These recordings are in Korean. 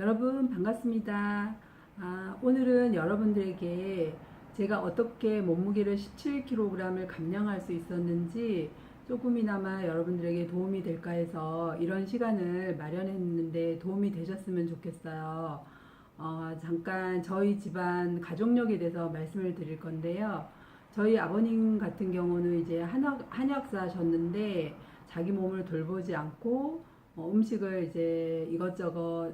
여러분 반갑습니다. 오늘은 여러분들에게 제가 어떻게 몸무게를 17kg을 감량할 수 있었는지 조금이나마 여러분들에게 도움이 될까 해서 이런 시간을 마련했는데 도움이 되셨으면 좋겠어요. 잠깐 저희 집안 가족력에 대해서 말씀을 드릴 건데요. 저희 아버님 같은 경우는 이제 한약사셨는데 자기 몸을 돌보지 않고 음식을 이제 이것저것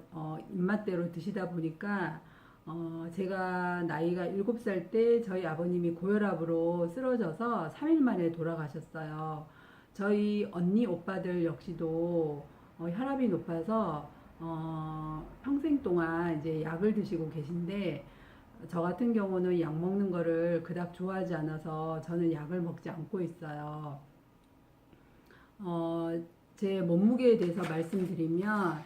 입맛대로 드시다 보니까 제가 나이가 7살 때 저희 아버님이 고혈압으로 쓰러져서 3일 만에 돌아가셨어요. 저희 언니 오빠들 역시도 혈압이 높아서 평생 동안 이제 약을 드시고 계신데 저 같은 경우는 약 먹는 거를 그닥 좋아하지 않아서 저는 약을 먹지 않고 있어요. 어, 제 몸무게에 대해서 말씀드리면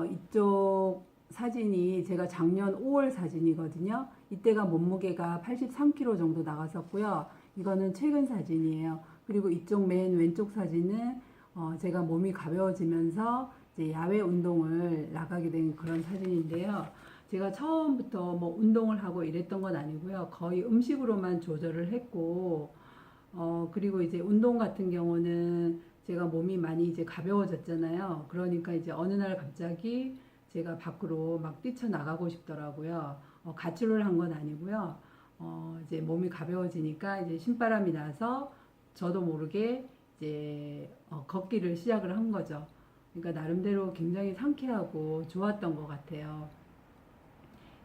이쪽 사진이 제가 작년 5월 사진이거든요. 이때가 몸무게가 83kg 정도 나갔었고요. 이거는 최근 사진이에요. 그리고 이쪽 맨 왼쪽 사진은 제가 몸이 가벼워지면서 이제 야외 운동을 나가게 된 그런 사진인데요. 제가 처음부터 뭐 운동을 하고 이랬던 건 아니고요. 거의 음식으로만 조절을 했고, 그리고 이제 운동 같은 경우는 제가 몸이 많이 이제 가벼워졌잖아요. 그러니까 이제 어느 날 갑자기 제가 밖으로 막 뛰쳐나가고 싶더라고요. 가출을 한 건 아니고요. 이제 몸이 가벼워지니까 이제 신바람이 나서 저도 모르게 이제 걷기를 시작을 한 거죠. 그러니까 나름대로 굉장히 상쾌하고 좋았던 것 같아요.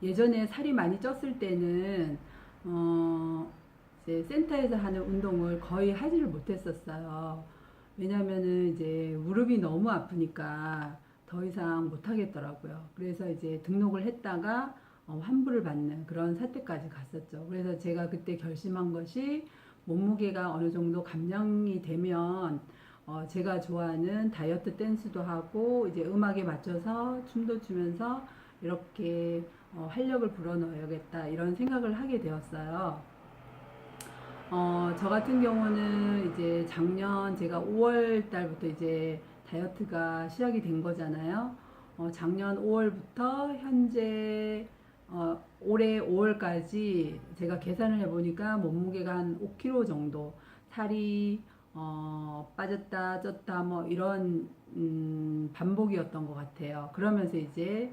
예전에 살이 많이 쪘을 때는 어, 이제 센터에서 하는 운동을 거의 하지를 못했었어요. 왜냐면은 이제 무릎이 너무 아프니까 더 이상 못 하겠더라고요. 그래서 이제 등록을 했다가 환불을 받는 그런 사태까지 갔었죠. 그래서 제가 그때 결심한 것이 몸무게가 어느 정도 감량이 되면 제가 좋아하는 다이어트 댄스도 하고 이제 음악에 맞춰서 춤도 추면서 이렇게 활력을 불어넣어야겠다 이런 생각을 하게 되었어요. 저 같은 경우는 이제 작년 제가 5월 달부터 이제 다이어트가 시작이 된 거잖아요. 작년 5월부터 현재 올해 5월까지 제가 계산을 해보니까 몸무게가 한 5kg 정도 살이 빠졌다 쪘다 뭐 이런 반복이었던 것 같아요. 그러면서 이제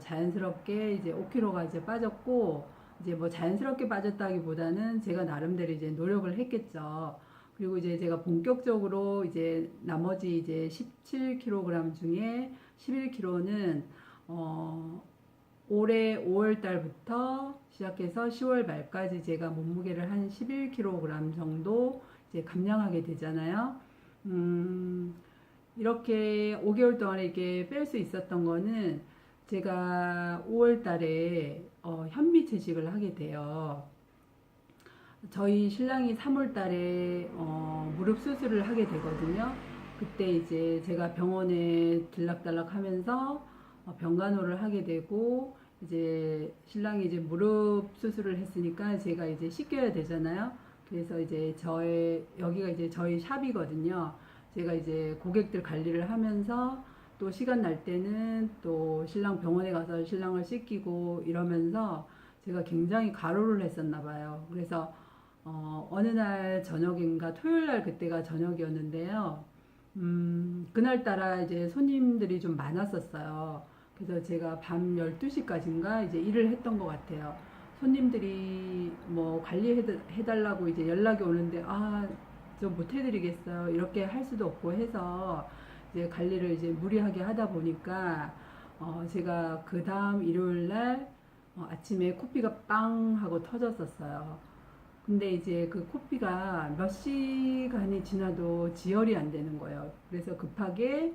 자연스럽게 이제 5kg가 이제 빠졌고 이제 뭐 자연스럽게 빠졌다기보다는 제가 나름대로 이제 노력을 했겠죠. 그리고 이제 제가 본격적으로 이제 나머지 이제 17kg 중에 11kg는 올해 5월 달부터 시작해서 10월 말까지 제가 몸무게를 한 11kg 정도 이제 감량하게 되잖아요. 음, 이렇게 5개월 동안에 이렇게 뺄 수 있었던 거는 제가 5월 달에 현미 채식을 하게 돼요. 저희 신랑이 3월 달에 무릎 수술을 하게 되거든요. 그때 이제 제가 병원에 들락달락 하면서 병간호를 하게 되고 이제 신랑이 이제 무릎 수술을 했으니까 제가 이제 씻겨야 되잖아요. 그래서 이제 여기가 이제 저희 샵이거든요. 제가 이제 고객들 관리를 하면서 또 시간 날 때는 또 신랑 병원에 가서 신랑을 씻기고 이러면서 제가 굉장히 가로를 했었나 봐요. 그래서 어느 날 저녁인가 토요일 날 그때가 저녁이었는데요. 그날따라 이제 손님들이 좀 많았었어요. 그래서 제가 밤 12시까지인가 이제 일을 했던 것 같아요. 손님들이 뭐 관리해달라고 이제 연락이 오는데, 좀 못해드리겠어요. 이렇게 할 수도 없고 해서 이제 관리를 이제 무리하게 하다 보니까, 제가 그 다음 일요일 날 아침에 코피가 빵 하고 터졌었어요. 근데 이제 그 코피가 몇 시간이 지나도 지혈이 안 되는 거예요. 그래서 급하게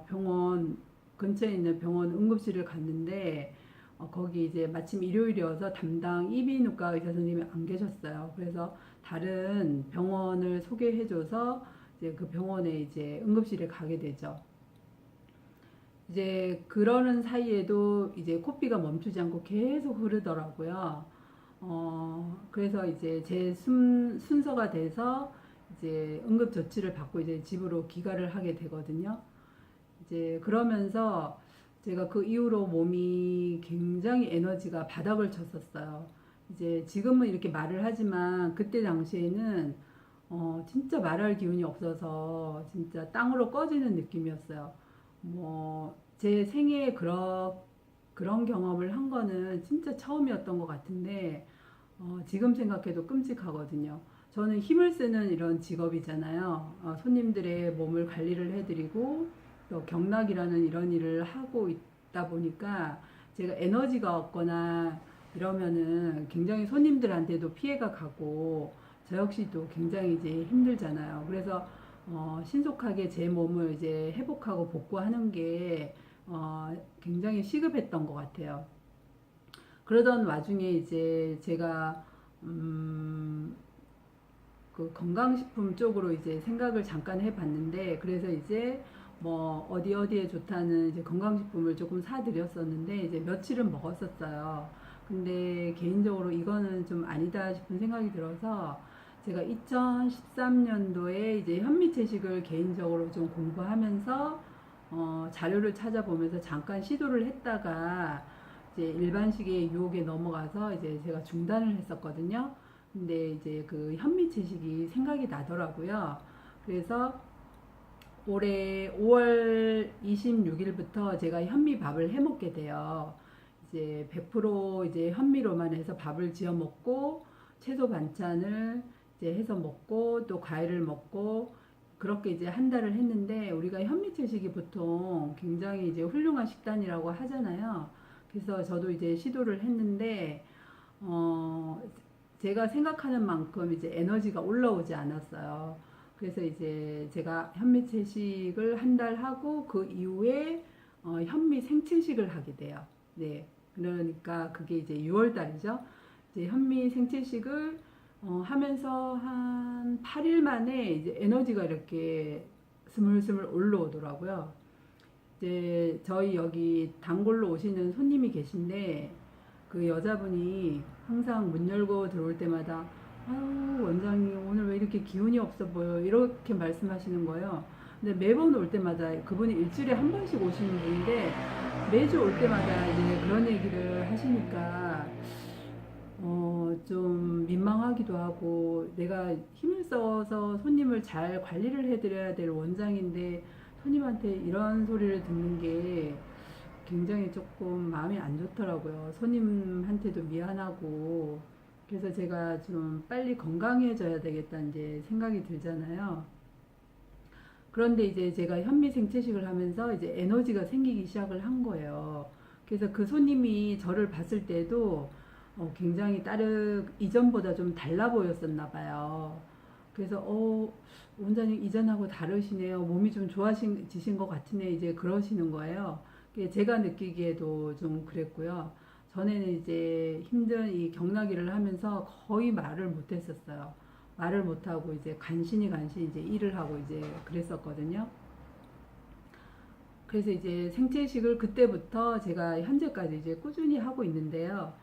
병원 근처에 있는 병원 응급실을 갔는데 거기 이제 마침 일요일이어서 담당 이비인후과 의사 선생님이 안 계셨어요. 그래서 다른 병원을 소개해줘서 이제 그 병원에 이제 응급실에 가게 되죠. 이제 그러는 사이에도 이제 코피가 멈추지 않고 계속 흐르더라고요. 그래서 이제 제 순서가 돼서 이제 응급조치를 받고 이제 집으로 귀가를 하게 되거든요. 이제 그러면서 제가 그 이후로 몸이 굉장히 에너지가 바닥을 쳤었어요. 이제 지금은 이렇게 말을 하지만 그때 당시에는 진짜 말할 기운이 없어서 진짜 땅으로 꺼지는 느낌이었어요. 뭐 제 생애에 그런 경험을 한 거는 진짜 처음이었던 것 같은데 지금 생각해도 끔찍하거든요. 저는 힘을 쓰는 이런 직업이잖아요. 손님들의 몸을 관리를 해드리고 또 경락이라는 이런 일을 하고 있다 보니까 제가 에너지가 없거나 이러면은 굉장히 손님들한테도 피해가 가고 저 역시도 굉장히 이제 힘들잖아요. 그래서 신속하게 제 몸을 이제 회복하고 복구하는 게 굉장히 시급했던 것 같아요. 그러던 와중에 이제 제가 음, 그 건강식품 쪽으로 이제 생각을 잠깐 해봤는데 그래서 이제 뭐 어디에 좋다는 이제 건강식품을 조금 사드렸었는데 이제 며칠은 먹었었어요. 근데 개인적으로 이거는 좀 아니다 싶은 생각이 들어서 제가 2013년도에 이제 현미채식을 개인적으로 좀 공부하면서 자료를 찾아보면서 잠깐 시도를 했다가 이제 일반식의 유혹에 넘어가서 이제 제가 중단을 했었거든요. 근데 이제 그 현미채식이 생각이 나더라고요. 그래서 올해 5월 26일부터 제가 현미밥을 해 먹게 돼요. 이제 100% 이제 현미로만 해서 밥을 지어 먹고 채소 반찬을 이제 해서 먹고 또 과일을 먹고 그렇게 이제 한 달을 했는데 우리가 현미채식이 보통 굉장히 이제 훌륭한 식단이라고 하잖아요. 그래서 저도 이제 시도를 했는데 어, 제가 생각하는 만큼 이제 에너지가 올라오지 않았어요. 그래서 이제 제가 현미채식을 한 달 하고 그 이후에 현미 생채식을 하게 돼요. 네. 그러니까 그게 이제 6월 달이죠. 이제 현미 생채식을 하면서 한 8일 만에 이제 에너지가 이렇게 스물스물 올라오더라고요. 이제 저희 여기 단골로 오시는 손님이 계신데 그 여자분이 항상 문 열고 들어올 때마다 아유 원장님 오늘 왜 이렇게 기운이 없어 보여 이렇게 말씀하시는 거예요. 근데 매번 올 때마다 그분이 일주일에 한 번씩 오시는 분인데 매주 올 때마다 이제 그런 얘기를 하시니까 좀 민망하기도 하고 내가 힘을 써서 손님을 잘 관리를 해드려야 될 원장인데 손님한테 이런 소리를 듣는 게 굉장히 조금 마음이 안 좋더라고요. 손님한테도 미안하고 그래서 제가 좀 빨리 건강해져야 되겠다 이제 생각이 들잖아요. 그런데 이제 제가 현미 생채식을 하면서 이제 에너지가 생기기 시작을 한 거예요. 그래서 그 손님이 저를 봤을 때도 굉장히 이전보다 좀 달라 보였었나 봐요. 그래서 원장님 이전하고 다르시네요. 몸이 좀 좋아지신 것 같으네. 이제 그러시는 거예요. 제가 느끼기에도 좀 그랬고요. 전에는 이제 힘든 이 경락일을 하면서 거의 말을 못 했었어요. 말을 못 하고 이제 간신히 이제 일을 하고 이제 그랬었거든요. 그래서 이제 생채식을 그때부터 제가 현재까지 이제 꾸준히 하고 있는데요.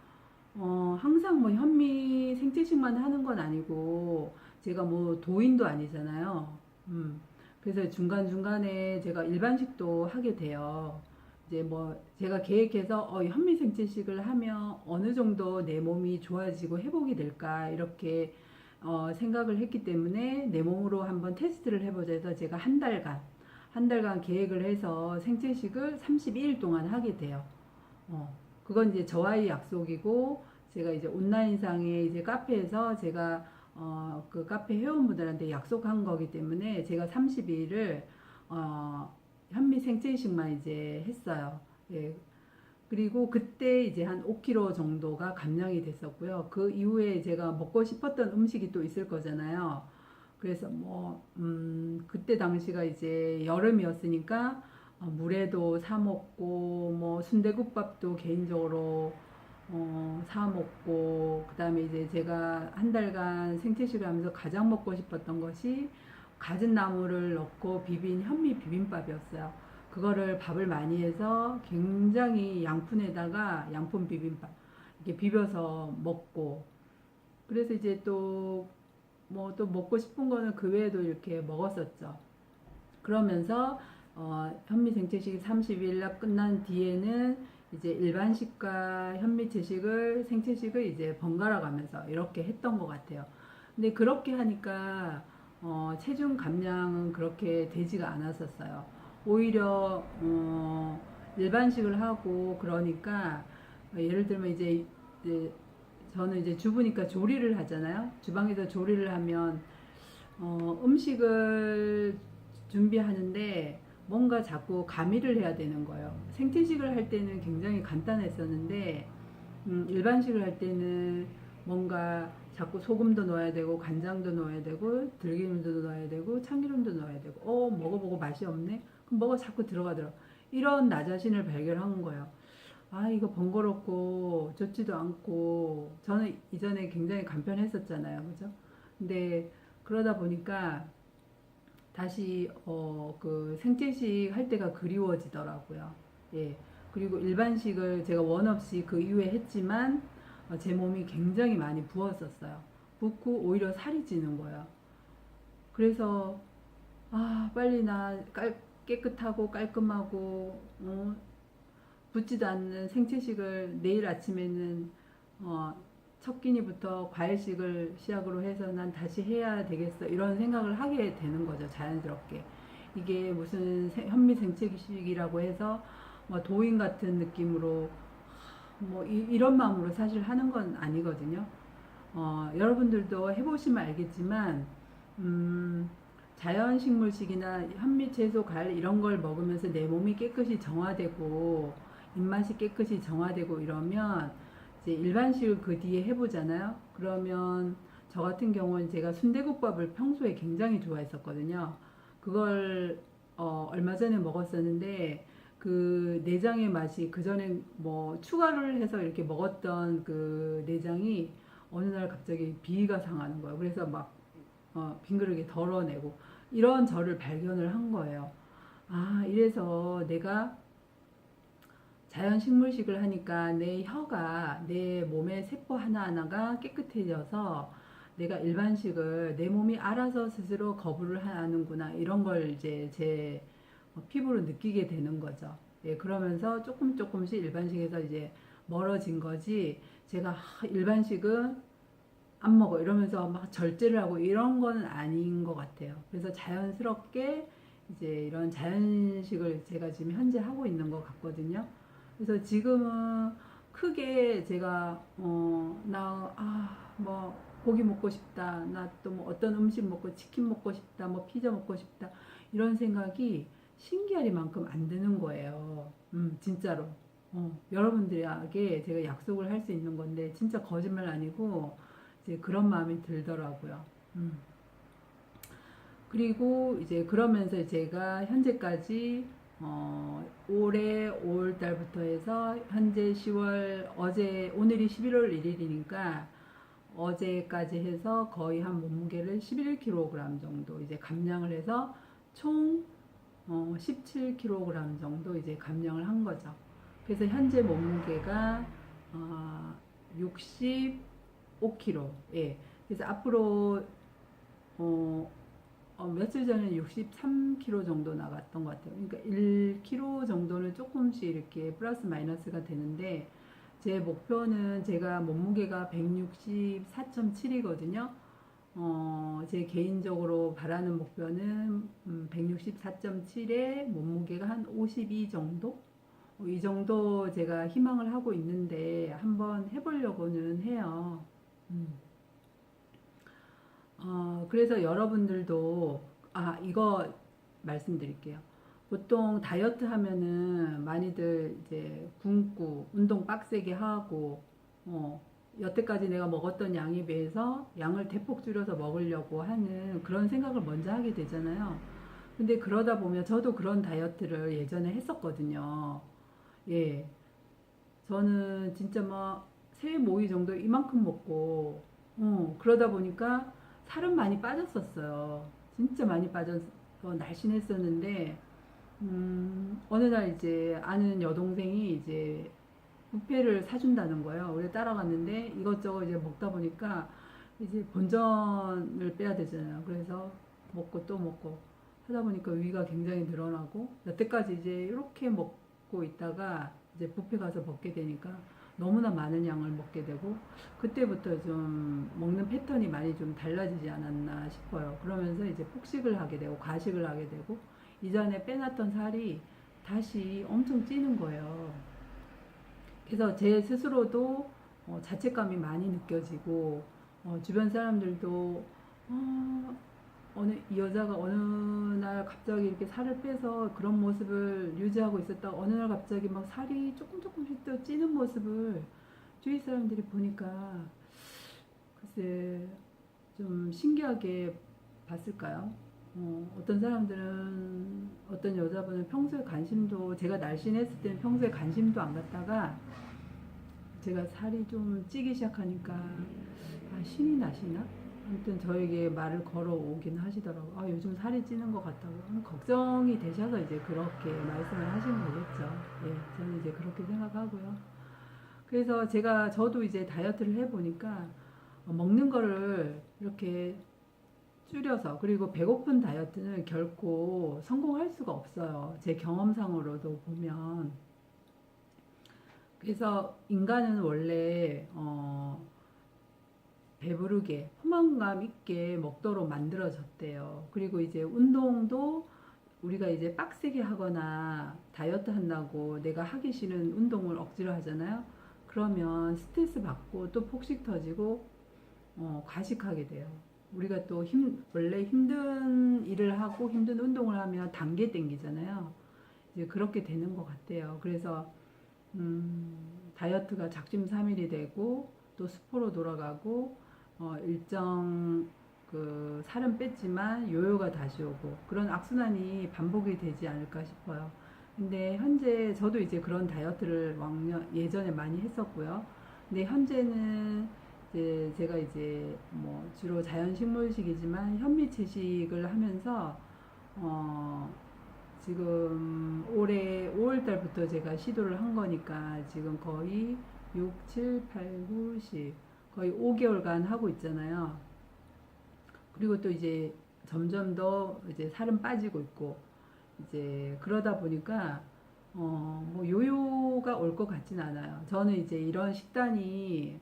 항상 뭐 현미 생채식만 하는 건 아니고 제가 뭐 도인도 아니잖아요. 그래서 중간중간에 제가 일반식도 하게 돼요. 이제 뭐 제가 계획해서 현미 생채식을 하면 어느 정도 내 몸이 좋아지고 회복이 될까 이렇게 생각을 했기 때문에 내 몸으로 한번 테스트를 해보자 해서 제가 한 달간 계획을 해서 생채식을 32일 동안 하게 돼요. 그건 이제 저와의 약속이고 제가 이제 온라인상에 이제 카페에서 제가 그 카페 회원분들한테 약속한 거기 때문에 제가 32일을 현미 생채식만 이제 했어요. 예. 그리고 그때 이제 한 5kg 정도가 감량이 됐었고요. 그 이후에 제가 먹고 싶었던 음식이 또 있을 거잖아요. 그래서 뭐, 그때 당시가 이제 여름이었으니까 물회도 사 먹고, 뭐, 순대국밥도 개인적으로 사 먹고, 그 다음에 이제 제가 한 달간 생채식을 하면서 가장 먹고 싶었던 것이 갖은 나물을 넣고 비빈 현미 비빔밥이었어요. 그거를 밥을 많이 해서 굉장히 양푼 비빔밥 이렇게 비벼서 먹고 그래서 이제 또 뭐 또 먹고 싶은 거는 그 외에도 이렇게 먹었었죠. 그러면서 현미생채식이 30일 날 끝난 뒤에는 이제 일반식과 현미채식을 생채식을 이제 번갈아 가면서 이렇게 했던 것 같아요. 근데 그렇게 하니까 체중 감량은 그렇게 되지가 않았었어요. 오히려 일반식을 하고 그러니까 예를 들면 이제 저는 이제 주부니까 조리를 하잖아요. 주방에서 조리를 하면 음식을 준비하는데 뭔가 자꾸 가미를 해야 되는 거예요. 생채식을 할 때는 굉장히 간단했었는데 일반식을 할 때는 뭔가 자꾸 소금도 넣어야 되고 간장도 넣어야 되고 들기름도 넣어야 되고 참기름도 넣어야 되고 먹어보고 맛이 없네? 그럼 뭐가 자꾸 들어가더라. 이런 나 자신을 발견한 거예요. 아, 이거 번거롭고 좋지도 않고 저는 이전에 굉장히 간편했었잖아요. 그죠? 근데 그러다 보니까 다시 그 생채식 할 때가 그리워지더라고요. 예. 그리고 일반식을 제가 원 없이 그 이후에 했지만 제 몸이 굉장히 많이 부었었어요. 붓고 오히려 살이 찌는 거예요. 그래서 빨리 깨끗하고 깔끔하고 붓지도 않는 생채식을 내일 아침에는 첫 끼니부터 과일식을 시작으로 해서 난 다시 해야 되겠어 이런 생각을 하게 되는 거죠. 자연스럽게 이게 무슨 현미 생채식이라고 해서 뭐 도인 같은 느낌으로 뭐 이런 마음으로 사실 하는 건 아니거든요. 여러분들도 해보시면 알겠지만 자연식물식이나 현미 채소 과일 이런 걸 먹으면서 내 몸이 깨끗이 정화되고 입맛이 깨끗이 정화되고 이러면 이제 일반식을 그 뒤에 해보잖아요. 그러면 저 같은 경우는 제가 순대국밥을 평소에 굉장히 좋아했었거든요. 그걸 얼마 전에 먹었었는데 그 내장의 맛이 그 전에 뭐 추가를 해서 이렇게 먹었던 그 내장이 어느 날 갑자기 비위가 상하는 거예요. 그래서 막 빙그르게 덜어내고 이런 저를 발견을 한 거예요. 아, 이래서 내가 자연 식물식을 하니까 내 혀가 내 몸의 세포 하나하나가 깨끗해져서 내가 일반식을 내 몸이 알아서 스스로 거부를 하는구나 이런 걸 이제 제 피부로 느끼게 되는 거죠. 예, 그러면서 조금씩 일반식에서 이제 멀어진 거지 제가 일반식은 안 먹어 이러면서 막 절제를 하고 이런 건 아닌 것 같아요. 그래서 자연스럽게 이제 이런 자연식을 제가 지금 현재 하고 있는 것 같거든요. 그래서 지금은 크게 제가 뭐 고기 먹고 싶다, 나 또 뭐 어떤 음식 먹고 치킨 먹고 싶다, 뭐 피자 먹고 싶다 이런 생각이 신기하리만큼 안 드는 거예요. 진짜로. 여러분들에게 제가 약속을 할 수 있는 건데 진짜 거짓말 아니고 이제 그런 마음이 들더라고요. 그리고 이제 그러면서 제가 현재까지 올해 5월 달부터 해서 현재 10월 오늘이 11월 1일이니까 어제까지 해서 거의 한 몸무게를 11kg 정도 이제 감량을 해서 총 17kg 정도 이제 감량을 한 거죠. 그래서 현재 몸무게가 65kg. 예. 그래서 앞으로 며칠 전에 63kg 정도 나갔던 것 같아요. 그러니까 1kg 정도는 조금씩 이렇게 플러스 마이너스가 되는데 제 목표는 제가 몸무게가 164.7이거든요. 제 개인적으로 바라는 목표는 164.7에 몸무게가 한 52 정도? 이 정도 제가 희망을 하고 있는데 한번 해보려고는 해요. 그래서 여러분들도 이거 말씀드릴게요. 보통 다이어트 하면은 많이들 이제 굶고 운동 빡세게 하고 여태까지 내가 먹었던 양에 비해서 양을 대폭 줄여서 먹으려고 하는 그런 생각을 먼저 하게 되잖아요. 근데 그러다 보면 저도 그런 다이어트를 예전에 했었거든요. 예. 저는 진짜 막 세 모이 정도 이만큼 먹고 그러다 보니까 살은 많이 빠졌었어요. 진짜 많이 빠져서 날씬했었는데 어느 날 이제 아는 여동생이 이제 뷔페를 사준다는 거예요. 우리 따라갔는데 이것저것 이제 먹다 보니까 이제 본전을 빼야 되잖아요. 그래서 먹고 또 먹고 하다 보니까 위가 굉장히 늘어나고, 여태까지 이제 이렇게 먹고 있다가 이제 뷔페 가서 먹게 되니까 너무나 많은 양을 먹게 되고, 그때부터 좀 먹는 패턴이 많이 좀 달라지지 않았나 싶어요. 그러면서 이제 폭식을 하게 되고 과식을 하게 되고, 이전에 빼놨던 살이 다시 엄청 찌는 거예요. 그래서 제 스스로도 자책감이 많이 느껴지고, 주변 사람들도 어느 이 여자가 어느 날 갑자기 이렇게 살을 빼서 그런 모습을 유지하고 있었다, 어느 날 갑자기 막 살이 조금씩 또 찌는 모습을 주위 사람들이 보니까 글쎄 좀 신기하게 봤을까요? 어떤 사람들은, 어떤 여자분은 평소에 관심도, 제가 날씬했을 때는 평소에 관심도 안 갖다가 제가 살이 좀 찌기 시작하니까 신이 나시나? 아무튼 저에게 말을 걸어오긴 하시더라고요. 요즘 살이 찌는 것 같다고. 걱정이 되셔서 이제 그렇게 말씀을 하신 거겠죠. 예, 저는 이제 그렇게 생각하고요. 그래서 저도 이제 다이어트를 해보니까 먹는 거를 이렇게 줄여서, 그리고 배고픈 다이어트는 결코 성공할 수가 없어요. 제 경험상으로도 보면. 그래서 인간은 원래 배부르게 포만감 있게 먹도록 만들어졌대요. 그리고 이제 운동도 우리가 이제 빡세게 하거나 다이어트 한다고 내가 하기 싫은 운동을 억지로 하잖아요. 그러면 스트레스 받고 또 폭식 터지고 과식하게 돼요. 우리가 또 원래 힘든 일을 하고 힘든 운동을 하면 단계 땡기잖아요. 이제 그렇게 되는 것 같아요. 그래서 다이어트가 작심삼일이 되고 또 수포로 돌아가고, 일정 그 살은 뺐지만 요요가 다시 오고, 그런 악순환이 반복이 되지 않을까 싶어요. 근데 현재 저도 이제 그런 다이어트를 예전에 많이 했었고요. 근데 현재는 이제 제가 이제 뭐 주로 자연식물식이지만 현미채식을 하면서 지금 올해 5월달부터 제가 시도를 한 거니까 지금 거의 6, 7, 8, 9, 10 거의 5개월간 하고 있잖아요. 그리고 또 이제 점점 더 이제 살은 빠지고 있고, 이제 그러다 보니까 뭐 요요가 올 것 같진 않아요. 저는 이제 이런 식단이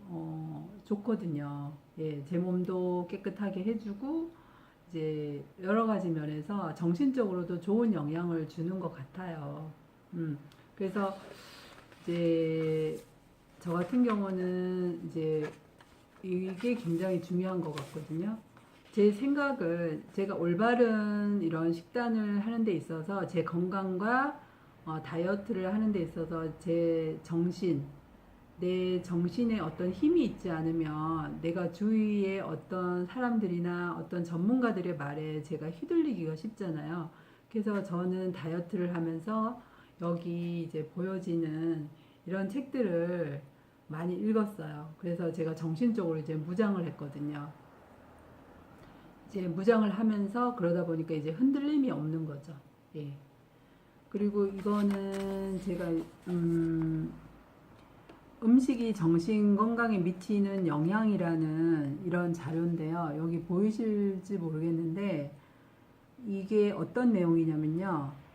좋거든요. 예, 제 몸도 깨끗하게 해주고 이제 여러 가지 면에서 정신적으로도 좋은 영향을 주는 것 같아요. 그래서 이제 저 같은 경우는 이제 이게 굉장히 중요한 것 같거든요. 제 생각은, 제가 올바른 이런 식단을 하는 데 있어서 제 건강과 다이어트를 하는 데 있어서 내 정신에 어떤 힘이 있지 않으면 내가 주위에 어떤 사람들이나 어떤 전문가들의 말에 제가 휘둘리기가 쉽잖아요. 그래서 저는 다이어트를 하면서 여기 이제 보여지는 이런 책들을 많이 읽었어요. 그래서 제가 정신적으로 이제 무장을 했거든요. 이제 무장을 하면서 그러다 보니까 이제 흔들림이 없는 거죠. 예. 그리고 이거는 제가 음식이 정신 건강에 미치는 영향이라는 이런 자료인데요. 여기 보이실지 모르겠는데 이게 어떤 내용이냐면요.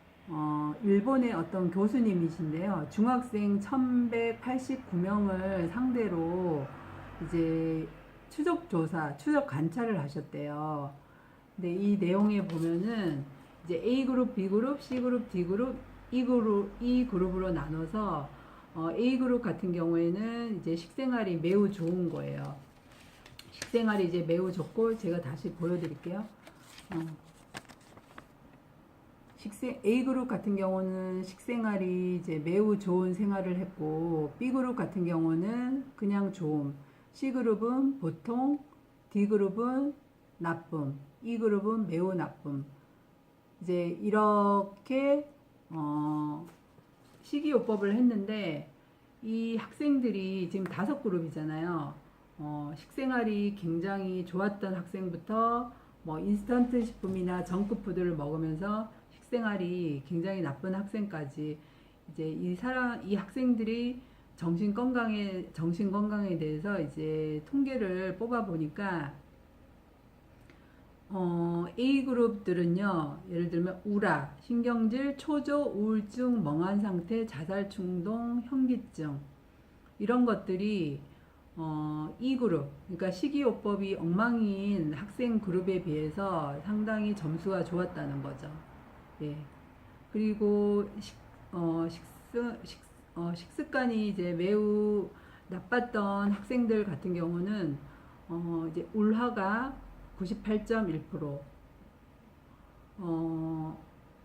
일본의 어떤 교수님이신데요. 중학생 1189명을 상대로 이제 추적 관찰을 하셨대요. 근데 이 내용에 보면은 이제 A그룹, B그룹, C그룹, D그룹, E 그룹으로 나눠서 A그룹 같은 경우에는 이제 식생활이 매우 좋은 거예요. 식생활이 이제 매우 좋고, 제가 다시 보여드릴게요. A그룹 같은 경우는 식생활이 이제 매우 좋은 생활을 했고, B그룹 같은 경우는 그냥 좋음, C그룹은 보통, D그룹은 나쁨, E그룹은 매우 나쁨. 이제 이렇게 식이요법을 했는데, 이 학생들이 지금 5그룹이잖아요. 식생활이 굉장히 좋았던 학생부터 뭐 인스턴트 식품이나 정크푸드를 먹으면서 식생활이 굉장히 나쁜 학생까지, 이제 이 학생들이 정신 건강에 대해서 이제 통계를 뽑아 보니까 A그룹들은요, 예를 들면 우라, 신경질, 초조, 우울증, 멍한 상태, 자살 충동, 현기증 이런 것들이 E그룹, 그러니까 식이요법이 엉망인 학생 그룹에 비해서 상당히 점수가 좋았다는 거죠. 예. 그리고 식습관이 이제 매우 나빴던 학생들 같은 경우는 이제 울화가 98.1%,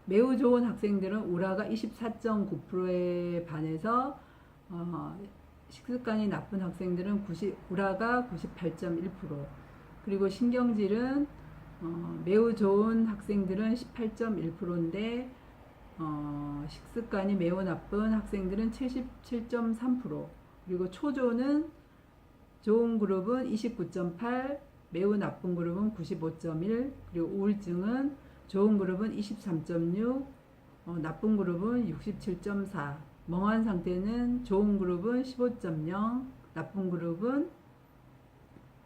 매우 좋은 학생들은 울화가 24.9%에 반해서 식습관이 나쁜 학생들은 울화가 98.1%, 그리고 신경질은 매우 좋은 학생들은 18.1%인데 식습관이 매우 나쁜 학생들은 77.3%, 그리고 초조는 좋은 그룹은 29.8, 매우 나쁜 그룹은 95.1, 그리고 우울증은 좋은 그룹은 23.6, 나쁜 그룹은 67.4, 멍한 상태는 좋은 그룹은 15.0, 나쁜 그룹은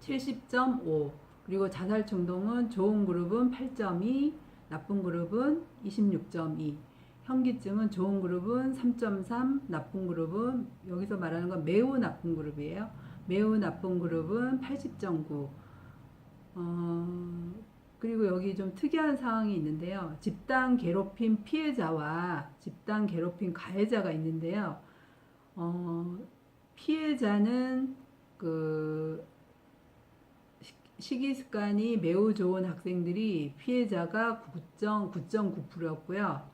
70.5, 그리고 자살 충동은 좋은 그룹은 8.2, 나쁜 그룹은 26.2, 현기증은 좋은 그룹은 3.3, 나쁜 그룹은, 여기서 말하는 건 매우 나쁜 그룹이에요. 매우 나쁜 그룹은 80.9. 그리고 여기 좀 특이한 사항이 있는데요. 집단 괴롭힘 피해자와 집단 괴롭힘 가해자가 있는데요. 피해자는 그 식이습관이 매우 좋은 학생들이 피해자가 9.9%였고요.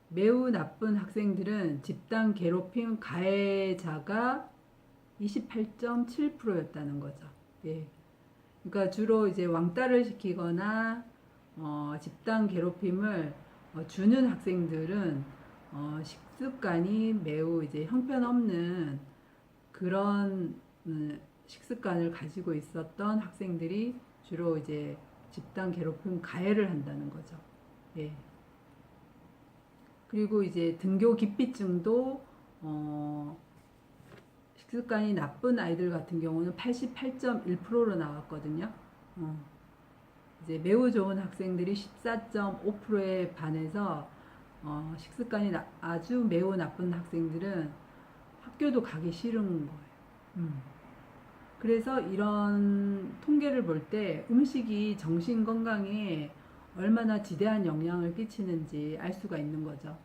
매우 나쁜 학생들은 집단 괴롭힘 가해자가 28.7%였다는 거죠. 예. 그러니까 주로 이제 왕따를 시키거나 집단 괴롭힘을 주는 학생들은 식습관이 매우 이제 형편없는 그런 식습관을 가지고 있었던 학생들이 주로 이제 집단 괴롭힘 가해를 한다는 거죠. 예. 그리고 이제 등교 기피증도 식습관이 나쁜 아이들 같은 경우는 88.1%로 나왔거든요. 이제 매우 좋은 학생들이 14.5%에 반해서 식습관이 아주 매우 나쁜 학생들은 학교도 가기 싫은 거예요. 그래서 이런 통계를 볼 때 음식이 정신 건강에 얼마나 지대한 영향을 끼치는지 알 수가 있는 거죠.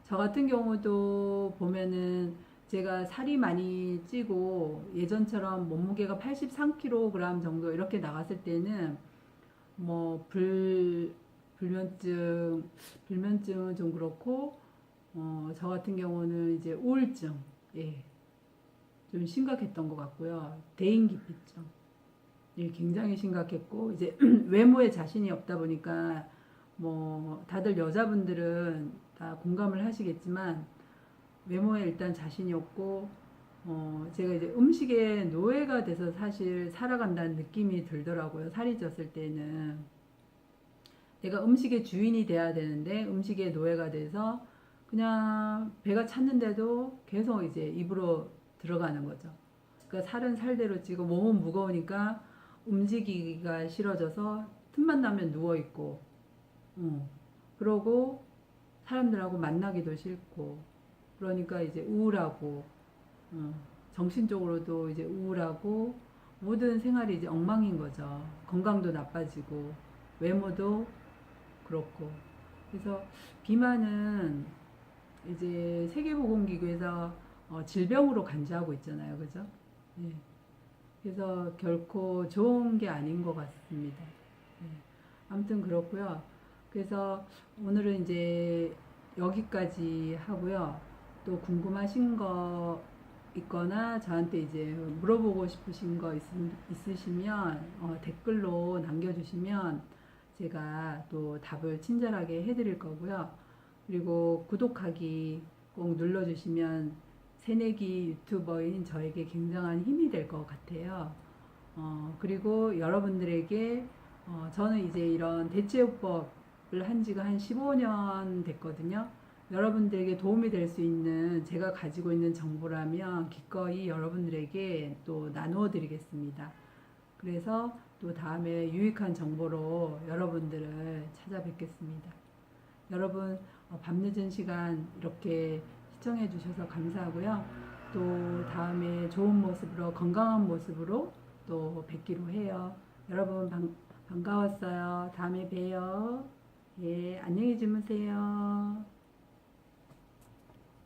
저 같은 경우도 보면은 제가 살이 많이 찌고 예전처럼 몸무게가 83kg 정도 이렇게 나갔을 때는 뭐 불면증은 좀 그렇고 저 같은 경우는 이제 우울증, 예, 좀 심각했던 것 같고요. 대인기피증, 예, 굉장히 심각했고 이제 외모에 자신이 없다 보니까 뭐 다들 여자분들은 다 공감을 하시겠지만 외모에 일단 자신이 없고 제가 이제 음식의 노예가 돼서 사실 살아간다는 느낌이 들더라고요. 살이 쪘을 때는 내가 음식의 주인이 돼야 되는데 음식의 노예가 돼서 그냥 배가 찼는데도 계속 이제 입으로 들어가는 거죠. 그러니까 살은 살대로 찌고 몸은 무거우니까 움직이기가 싫어져서 틈만 나면 누워 있고, 그러고 사람들하고 만나기도 싫고, 그러니까 이제 우울하고, 정신적으로도 이제 우울하고 모든 생활이 이제 엉망인 거죠. 건강도 나빠지고 외모도 그렇고. 그래서 비만은 이제 세계보건기구에서 질병으로 간주하고 있잖아요, 그죠? 예. 그래서 결코 좋은 게 아닌 것 같습니다. 예. 아무튼 그렇고요. 그래서 오늘은 이제 여기까지 하고요. 또 궁금하신 거 있거나 저한테 이제 물어보고 싶으신 거 있으시면 댓글로 남겨주시면 제가 또 답을 친절하게 해드릴 거고요. 그리고 구독하기 꼭 눌러주시면 새내기 유튜버인 저에게 굉장한 힘이 될 것 같아요. 그리고 여러분들에게 저는 이제 이런 대체요법을 한 지가 한 15년 됐거든요. 여러분들에게 도움이 될 수 있는 제가 가지고 있는 정보라면 기꺼이 여러분들에게 또 나누어 드리겠습니다. 그래서 또 다음에 유익한 정보로 여러분들을 찾아뵙겠습니다. 여러분 밤늦은 시간 이렇게 시청해 주셔서 감사하고요. 또 다음에 좋은 모습으로 건강한 모습으로 또 뵙기로 해요. 여러분 반가웠어요. 다음에 봬요. 예, 안녕히 주무세요.